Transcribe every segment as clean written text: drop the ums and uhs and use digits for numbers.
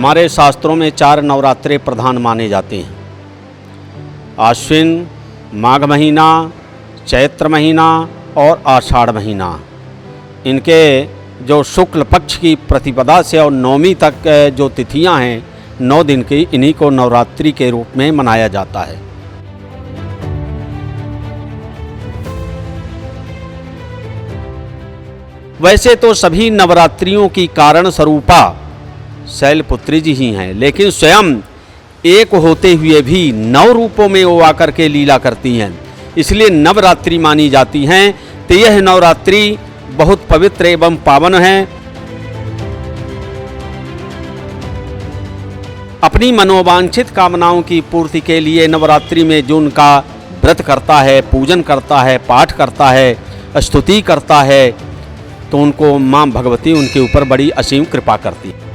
हमारे शास्त्रों में 4 नवरात्रे प्रधान माने जाते हैं। आश्विन, माघ महीना, चैत्र महीना और आषाढ़ महीना। इनके जो शुक्ल पक्ष की प्रतिपदा से और नवमी तक जो तिथियां हैं 9 दिन की, इन्हीं को नवरात्रि के रूप में मनाया जाता है। वैसे तो सभी नवरात्रियों की कारण स्वरूपा शैलपुत्री जी ही हैं, लेकिन स्वयं एक होते हुए भी 9 रूपों में वो आकर के लीला करती हैं, इसलिए नवरात्रि मानी जाती हैं। तो यह नवरात्रि बहुत पवित्र एवं पावन है। अपनी मनोवांछित कामनाओं की पूर्ति के लिए नवरात्रि में जो उनका व्रत करता है, पूजन करता है, पाठ करता है, स्तुति करता है, तो उनको माँ भगवती उनके ऊपर बड़ी असीम कृपा करती है।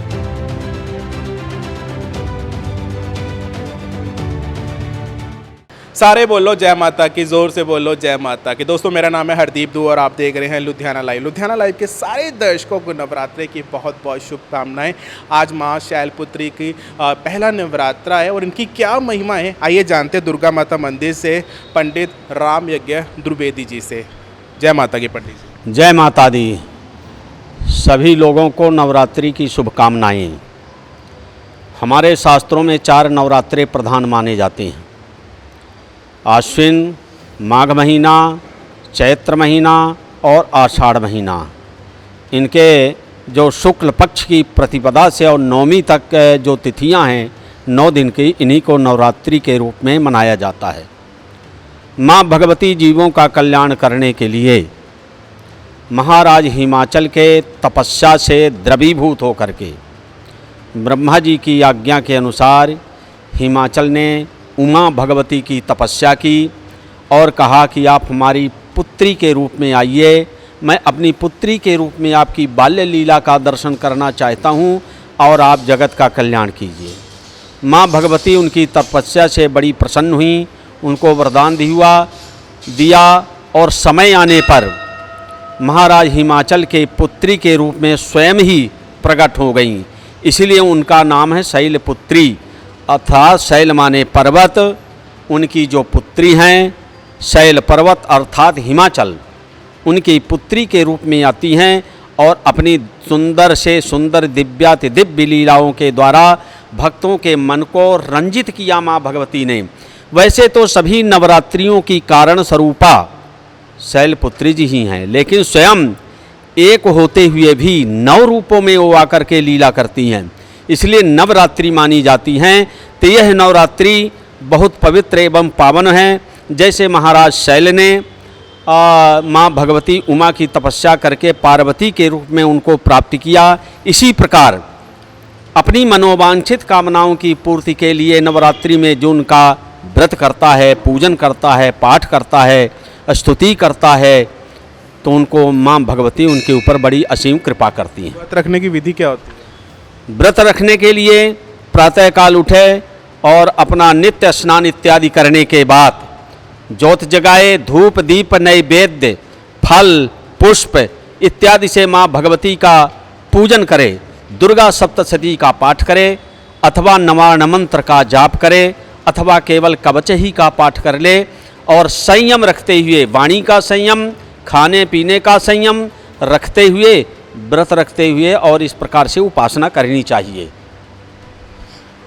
सारे बोलो जय माता की, जोर से बोलो जय माता की। दोस्तों, मेरा नाम है हरदीप दू और आप देख रहे हैं लुधियाना लाइव। लुधियाना लाइव के सारे दर्शकों को नवरात्रे की बहुत बहुत शुभकामनाएं। आज माँ शैलपुत्री की पहला नवरात्रा है और इनकी क्या महिमा है, आइए जानते हैं दुर्गा माता मंदिर से पंडित राम यज्ञ द्विवेदी जी से। जय माता की पंडित जी। जय माता दी। सभी लोगों को नवरात्रि की शुभकामनाएं। हमारे शास्त्रों में 4 नवरात्रे प्रधान माने जाते हैं। आश्विन, माघ महीना, चैत्र महीना और आषाढ़ महीना। इनके जो शुक्ल पक्ष की प्रतिपदा से और नवमी तक जो तिथियां हैं 9 दिन की, इन्हीं को नवरात्रि के रूप में मनाया जाता है। माँ भगवती जीवों का कल्याण करने के लिए महाराज हिमाचल के तपस्या से द्रवीभूत होकर के ब्रह्मा जी की आज्ञा के अनुसार हिमाचल ने उमा भगवती की तपस्या की और कहा कि आप हमारी पुत्री के रूप में आइए, मैं अपनी पुत्री के रूप में आपकी बाल्य लीला का दर्शन करना चाहता हूँ और आप जगत का कल्याण कीजिए। माँ भगवती उनकी तपस्या से बड़ी प्रसन्न हुई, उनको वरदान दिया और समय आने पर महाराज हिमाचल के पुत्री के रूप में स्वयं ही प्रकट हो गईं। इसलिए उनका नाम है शैलपुत्री, अर्थात शैल माने पर्वत। उनकी जो पुत्री हैं शैल पर्वत अर्थात हिमाचल, उनकी पुत्री के रूप में आती हैं और अपनी सुंदर से सुंदर दिव्याति दिव्य लीलाओं के द्वारा भक्तों के मन को रंजित किया माँ भगवती ने। वैसे तो सभी नवरात्रियों की कारण स्वरूपा शैलपुत्री जी ही हैं, लेकिन स्वयं एक होते हुए भी 9 रूपों में वो आकर के लीला करती हैं, इसलिए नवरात्रि मानी जाती हैं। तो यह नवरात्रि बहुत पवित्र एवं पावन है। जैसे महाराज शैल ने माँ भगवती उमा की तपस्या करके पार्वती के रूप में उनको प्राप्त किया, इसी प्रकार अपनी मनोवांछित कामनाओं की पूर्ति के लिए नवरात्रि में जो उनका व्रत करता है, पूजन करता है, पाठ करता है, स्तुति करता है, तो उनको माँ भगवती उनके ऊपर बड़ी असीम कृपा करती हैं। व्रत रखने की विधि क्या होती है? व्रत रखने के लिए प्रातःकाल उठे और अपना नित्य स्नान इत्यादि करने के बाद ज्योत जगाए, धूप दीप नैवेद्य फल पुष्प इत्यादि से माँ भगवती का पूजन करे, दुर्गा सप्तशती का पाठ करे अथवा नवार्ण मंत्र का जाप करे अथवा केवल कवच ही का पाठ कर ले और संयम रखते हुए, वाणी का संयम, खाने पीने का संयम रखते हुए, व्रत रखते हुए और इस प्रकार से उपासना करनी चाहिए।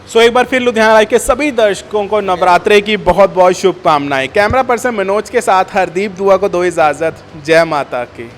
सो एक बार फिर लुधियाना लाइव के सभी दर्शकों को नवरात्रे की बहुत बहुत शुभकामनाएं। कैमरा पर्सन मनोज के साथ हरदीप दुआ को दो इजाज़त। जय माता की।